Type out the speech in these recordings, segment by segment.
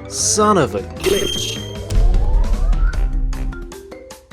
Son of a glitch.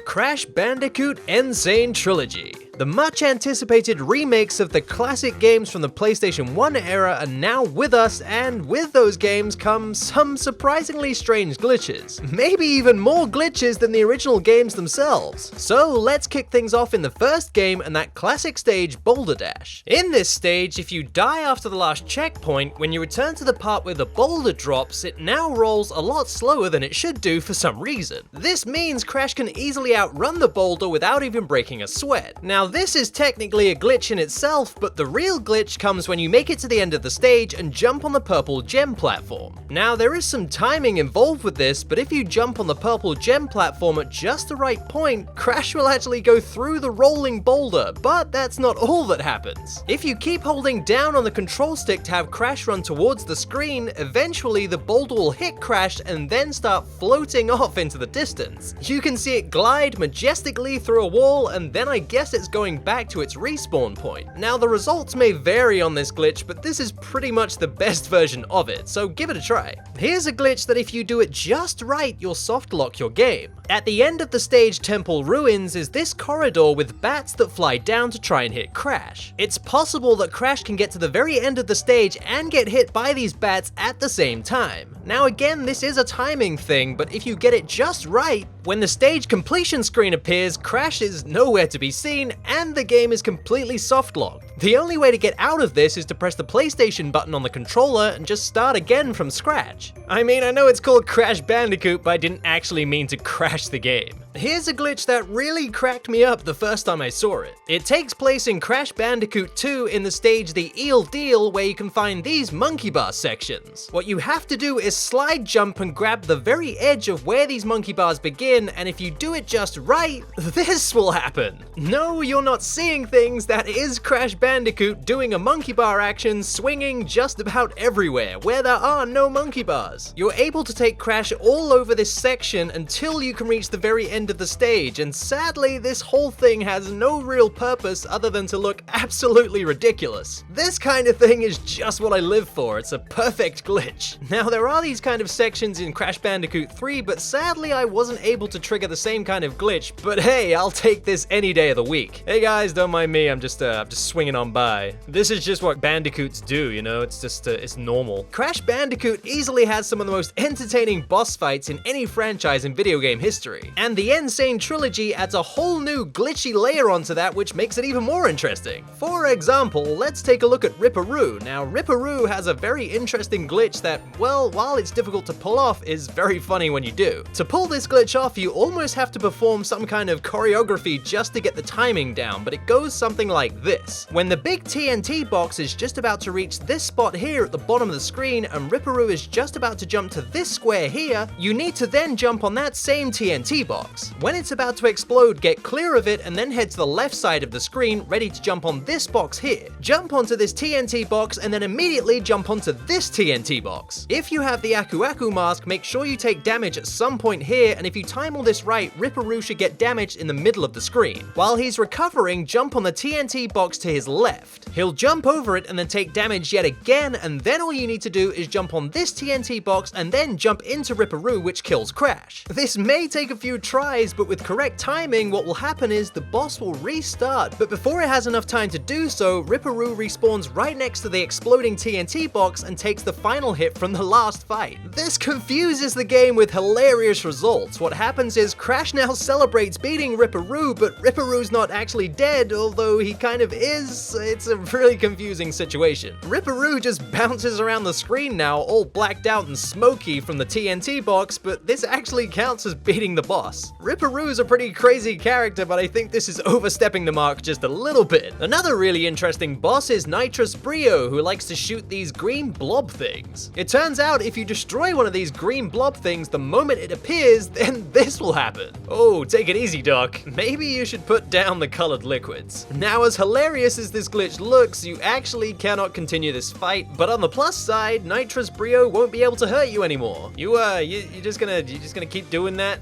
Crash Bandicoot N.Sane Trilogy. The much-anticipated remakes of the classic games from the PlayStation 1 era are now with us, and with those games come some surprisingly strange glitches. Maybe even more glitches than the original games themselves. So let's kick things off in the first game and that classic stage, Boulder Dash. In this stage, if you die after the last checkpoint, when you return to the part where the boulder drops, it now rolls a lot slower than it should do for some reason. This means Crash can easily outrun the boulder without even breaking a sweat. Now this is technically a glitch in itself, but the real glitch comes when you make it to the end of the stage and jump on the purple gem platform. Now there is some timing involved with this, but if you jump on the purple gem platform at just the right point, Crash will actually go through the rolling boulder, but that's not all that happens. If you keep holding down on the control stick to have Crash run towards the screen, eventually the boulder will hit Crash and then start floating off into the distance. You can see it glide majestically through a wall, and then I guess it's going back to its respawn point. Now the results may vary on this glitch, but this is pretty much the best version of it, so give it a try. Here's a glitch that if you do it just right, you'll softlock your game. At the end of the stage Temple Ruins is this corridor with bats that fly down to try and hit Crash. It's possible that Crash can get to the very end of the stage and get hit by these bats at the same time. Now again, this is a timing thing, but if you get it just right, when the stage completion screen appears, Crash is nowhere to be seen, and the game is completely softlocked. The only way to get out of this is to press the PlayStation button on the controller and just start again from scratch. I mean, I know it's called Crash Bandicoot, but I didn't actually mean to crash the game. Here's a glitch that really cracked me up the first time I saw it. It takes place in Crash Bandicoot 2 in the stage The Eel Deal, where you can find these monkey bar sections. What you have to do is slide jump and grab the very edge of where these monkey bars begin, and if you do it just right, this will happen. No, you're not seeing things, that is Crash Bandicoot doing a monkey bar action swinging just about everywhere where there are no monkey bars. You're able to take Crash all over this section until you can reach the very end of the stage, and sadly this whole thing has no real purpose other than to look absolutely ridiculous. This kind of thing is just what I live for. It's a perfect glitch. Now there are these kind of sections in Crash Bandicoot 3, but sadly I wasn't able to trigger the same kind of glitch, but hey, I'll take this any day of the week. Hey guys, don't mind me, I'm just swinging on by. This is just what Bandicoots do, you know, it's just, it's normal. Crash Bandicoot easily has some of the most entertaining boss fights in any franchise in video game history, and the N.Sane Trilogy adds a whole new glitchy layer onto that, which makes it even more interesting. For example, let's take a look at Ripperoo. Now, Ripperoo has a very interesting glitch that, well, while it's difficult to pull off, is very funny when you do. To pull this glitch off, you almost have to perform some kind of choreography just to get the timing down, but it goes something like this. When the big TNT box is just about to reach this spot here at the bottom of the screen, and Ripperoo is just about to jump to this square here, you need to then jump on that same TNT box. When it's about to explode, get clear of it and then head to the left side of the screen, ready to jump on this box here. Jump onto this TNT box and then immediately jump onto this TNT box. If you have the Aku Aku mask, make sure you take damage at some point here, and if you time all this right, Ripperoo should get damaged in the middle of the screen. While he's recovering, jump on the TNT box to his left. He'll jump over it and then take damage yet again, and then all you need to do is jump on this TNT box and then jump into Ripperoo, which kills Crash. This may take a few tries, but with correct timing, what will happen is the boss will restart, but before it has enough time to do so, Ripperoo respawns right next to the exploding TNT box and takes the final hit from the last fight. This confuses the game with hilarious results. What happens is Crash now celebrates beating Ripperoo, but Ripperoo's not actually dead, although he kind of is. It's a really confusing situation. Ripperoo just bounces around the screen now, all blacked out and smoky from the TNT box, but this actually counts as beating the boss. Ripperoo's a pretty crazy character, but I think this is overstepping the mark just a little bit. Another really interesting boss is Nitrus Brio, who likes to shoot these green blob things. It turns out if you destroy one of these green blob things the moment it appears, then this will happen. Oh, take it easy, Doc. Maybe you should put down the colored liquids. Now, as hilarious as this glitch looks, you actually cannot continue this fight, but on the plus side, Nitrus Brio won't be able to hurt you anymore. You're just gonna keep doing that?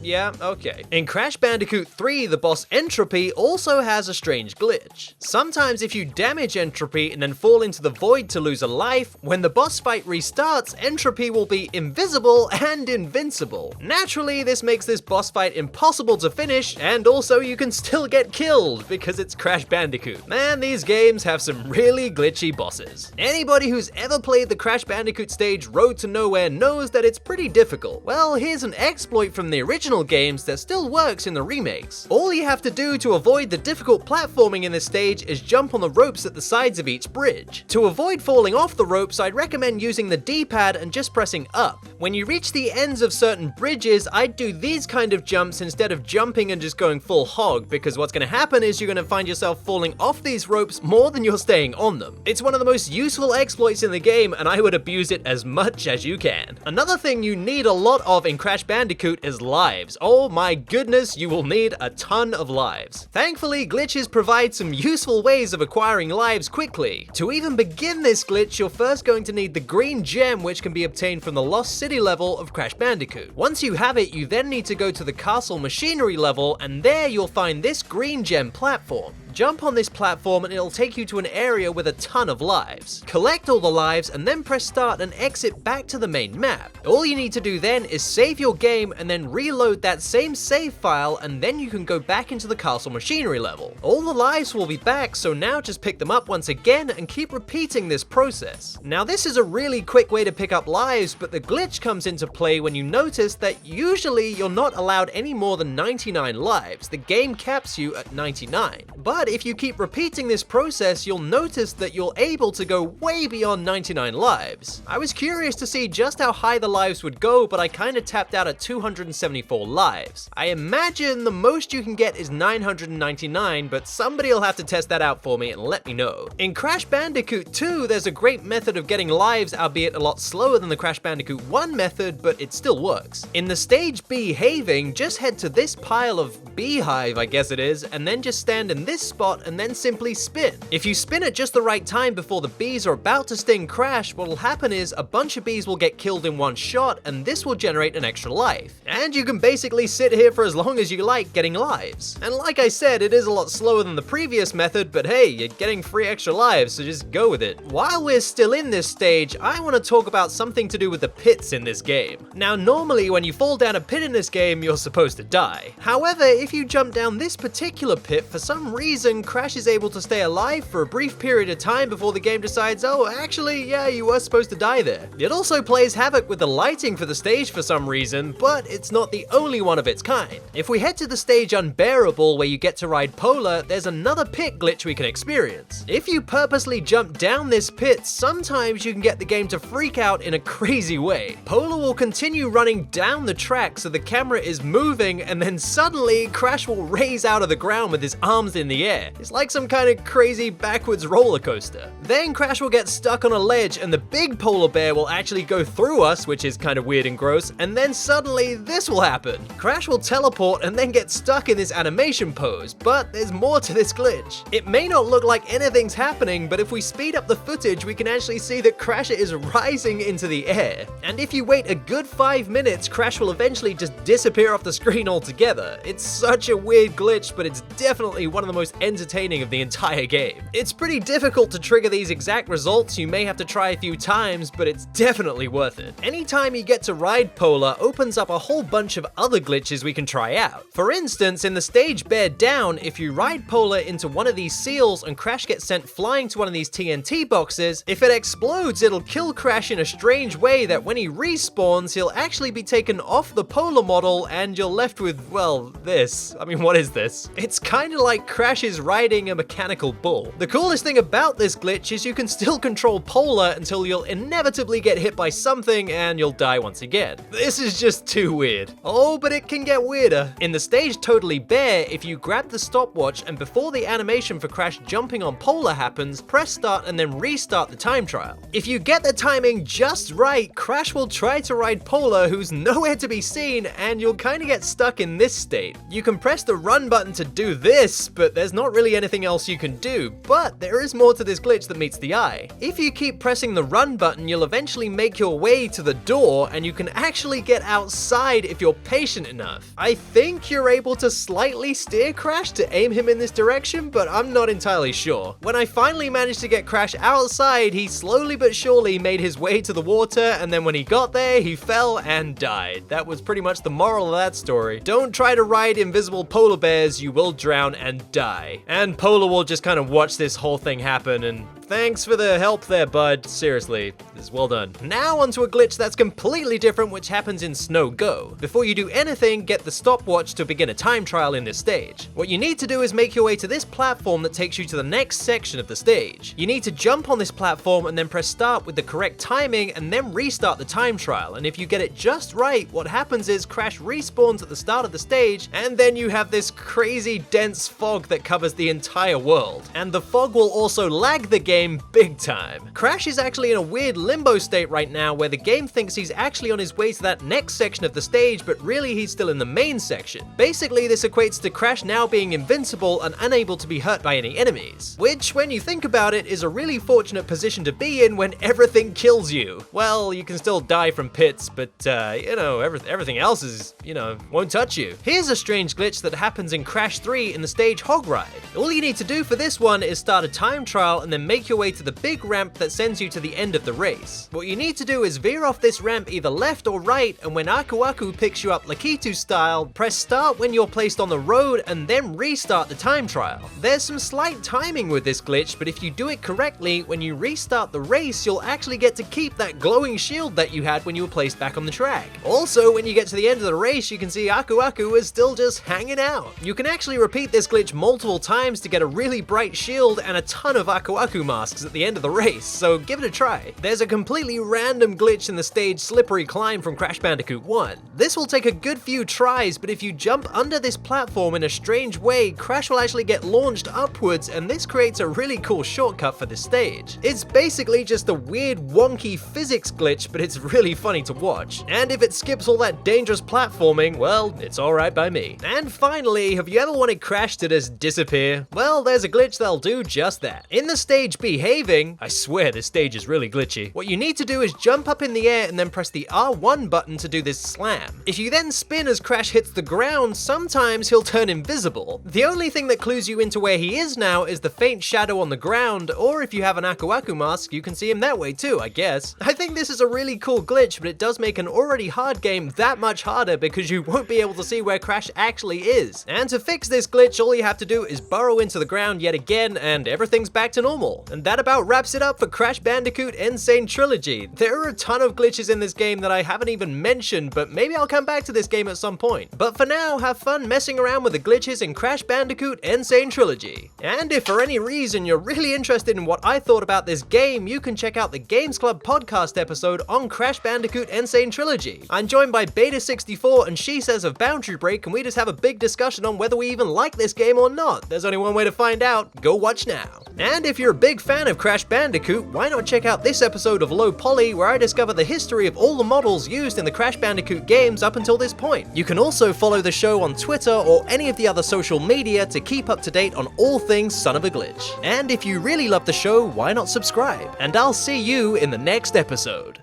Yeah, Yeah, okay. In Crash Bandicoot 3, the boss N.Tropy also has a strange glitch. Sometimes if you damage N.Tropy and then fall into the void to lose a life, when the boss fight restarts, N.Tropy will be invisible and invincible. Naturally, this makes this boss fight impossible to finish, and also you can still get killed because it's Crash Bandicoot. Man, these games have some really glitchy bosses. Anybody who's ever played the Crash Bandicoot stage Road to Nowhere knows that it's pretty difficult. Well, here's an exploit from the original games that still works in the remakes. All you have to do to avoid the difficult platforming in this stage is jump on the ropes at the sides of each bridge. To avoid falling off the ropes, I'd recommend using the D-pad and just pressing up. When you reach the ends of certain bridges, I'd do these kind of jumps instead of jumping and just going full hog, because what's going to happen is you're going to find yourself falling off these ropes more than you're staying on them. It's one of the most useful exploits in the game, and I would abuse it as much as you can. Another thing you need a lot of in Crash Bandicoot is lives. Oh my goodness, you will need a ton of lives. Thankfully, glitches provide some useful ways of acquiring lives quickly. To even begin this glitch, you're first going to need the green gem, which can be obtained from the Lost City level of Crash Bandicoot. Once you have it, you then need to go to the Castle Machinery level, and there you'll find this green gem platform. Jump on this platform and it'll take you to an area with a ton of lives. Collect all the lives and then press start and exit back to the main map. All you need to do then is save your game and then reload that same save file, and then you can go back into the Castle Machinery level. All the lives will be back, so now just pick them up once again and keep repeating this process. Now this is a really quick way to pick up lives, but the glitch comes into play when you notice that usually you're not allowed any more than 99 lives. The game caps you at 99. But if you keep repeating this process, you'll notice that you're able to go way beyond 99 lives. I was curious to see just how high the lives would go, but I kinda tapped out at 274 lives. I imagine the most you can get is 999, but somebody'll have to test that out for me and let me know. In Crash Bandicoot 2, there's a great method of getting lives, albeit a lot slower than the Crash Bandicoot 1 method, but it still works. In the stage Behaving, just head to this pile of beehive, I guess it is, and then just stand in this spot and then simply spin. If you spin at just the right time before the bees are about to sting Crash, what'll happen is a bunch of bees will get killed in one shot, and this will generate an extra life. And you can basically sit here for as long as you like getting lives. And like I said, it is a lot slower than the previous method, but hey, you're getting free extra lives, so just go with it. While we're still in this stage, I want to talk about something to do with the pits in this game. Now normally when you fall down a pit in this game, you're supposed to die. However, if you jump down this particular pit, for some reason Crash is able to stay alive for a brief period of time before the game decides, oh actually yeah, you were supposed to die there. It also plays havoc with the lighting for the stage for some reason, but it's not the only one of its kind. If we head to the stage Unbearable, where you get to ride Polar, there's another pit glitch we can experience. If you purposely jump down this pit, sometimes you can get the game to freak out in a crazy way. Polar will continue running down the track so the camera is moving, and then suddenly Crash will raise out of the ground with his arms in the air. It's like some kind of crazy backwards roller coaster. Then Crash will get stuck on a ledge and the big polar bear will actually go through us, which is kind of weird and gross, and then suddenly this will happen. Crash will teleport and then get stuck in this animation pose, but there's more to this glitch. It may not look like anything's happening, but if we speed up the footage, we can actually see that Crash is rising into the air. And if you wait a good 5 minutes, Crash will eventually just disappear off the screen altogether. It's such a weird glitch, but it's definitely one of the most entertaining of the entire game. It's pretty difficult to trigger these exact results, you may have to try a few times, but it's definitely worth it. Anytime you get to ride Polar opens up a whole bunch of other glitches we can try out. For instance, in the stage Bear Down, if you ride Polar into one of these seals and Crash gets sent flying to one of these TNT boxes, if it explodes, it'll kill Crash in a strange way that when he respawns, he'll actually be taken off the Polar model and you're left with, well, this. I mean, what is this? It's kind of like Crash is riding a mechanical bull. The coolest thing about this glitch is you can still control Polar until you'll inevitably get hit by something and you'll die once again. This is just too weird. Oh, but it can get weirder. In the stage Totally Bear, if you grab the stopwatch and before the animation for Crash jumping on Polar happens, press start and then restart the time trial. If you get the timing just right, Crash will try to ride Polar, who's nowhere to be seen, and you'll kind of get stuck in this state. You can press the run button to do this, but there's not not really anything else you can do, but there is more to this glitch that meets the eye. If you keep pressing the run button, you'll eventually make your way to the door, and you can actually get outside if you're patient enough. I think you're able to slightly steer Crash to aim him in this direction, but I'm not entirely sure. When I finally managed to get Crash outside, he slowly but surely made his way to the water, and then when he got there, he fell and died. That was pretty much the moral of that story. Don't try to ride invisible polar bears, you will drown and die. And Polar will just kind of watch this whole thing happen, and thanks for the help there, bud. Seriously, this is well done. Now onto a glitch that's completely different, which happens in Snow Go. Before you do anything, get the stopwatch to begin a time trial in this stage. What you need to do is make your way to this platform that takes you to the next section of the stage. You need to jump on this platform and then press start with the correct timing and then restart the time trial. And if you get it just right, what happens is Crash respawns at the start of the stage, and then you have this crazy dense fog that covers the entire world. And the fog will also lag the game big time. Crash is actually in a weird limbo state right now where the game thinks he's actually on his way to that next section of the stage, but really he's still in the main section. Basically, this equates to Crash now being invincible and unable to be hurt by any enemies, which, when you think about it, is a really fortunate position to be in when everything kills you. Well, you can still die from pits, but you know, everything else is, you know, won't touch you. Here's a strange glitch that happens in Crash 3 in the stage Hog Ride. All you need to do for this one is start a time trial and then make your way to the big ramp that sends you to the end of the race. What you need to do is veer off this ramp either left or right, and when Aku Aku picks you up Lakitu style, press start when you're placed on the road and then restart the time trial. There's some slight timing with this glitch, but if you do it correctly, when you restart the race, you'll actually get to keep that glowing shield that you had when you were placed back on the track. Also, when you get to the end of the race, you can see Aku Aku is still just hanging out. You can actually repeat this glitch multiple times to get a really bright shield and a ton of Aku Aku masks at the end of the race, so give it a try. There's a completely random glitch in the stage Slippery Climb from Crash Bandicoot 1. This will take a good few tries, but if you jump under this platform in a strange way, Crash will actually get launched upwards, and this creates a really cool shortcut for this stage. It's basically just a weird wonky physics glitch, but it's really funny to watch. And if it skips all that dangerous platforming, well, it's alright by me. And finally, have you ever wanted Crash to just disappear? Well, there's a glitch that'll do just that. In the stage Behaving, I swear this stage is really glitchy, what you need to do is jump up in the air and then press the R1 button to do this slam. If you then spin as Crash hits the ground, sometimes he'll turn invisible. The only thing that clues you into where he is now is the faint shadow on the ground, or if you have an Aku Aku mask, you can see him that way too, I guess. I think this is a really cool glitch, but it does make an already hard game that much harder because you won't be able to see where Crash actually is. And to fix this glitch, all you have to do is burrow into the ground yet again, and everything's back to normal. And that about wraps it up for Crash Bandicoot N.Sane Trilogy. There are a ton of glitches in this game that I haven't even mentioned, but maybe I'll come back to this game at some point. But for now, have fun messing around with the glitches in Crash Bandicoot N.Sane Trilogy. And if for any reason you're really interested in what I thought about this game, you can check out the Games Club podcast episode on Crash Bandicoot N.Sane Trilogy. I'm joined by Beta64 and She Says of Boundary Break, and we just have a big discussion on whether we even like this game or not. There's only one way to find out. Go watch now. And if you're a big fan of Crash Bandicoot, why not check out this episode of Low Poly, where I discover the history of all the models used in the Crash Bandicoot games up until this point. You can also follow the show on Twitter or any of the other social media to keep up to date on all things Son of a Glitch. And if you really love the show, why not subscribe? And I'll see you in the next episode.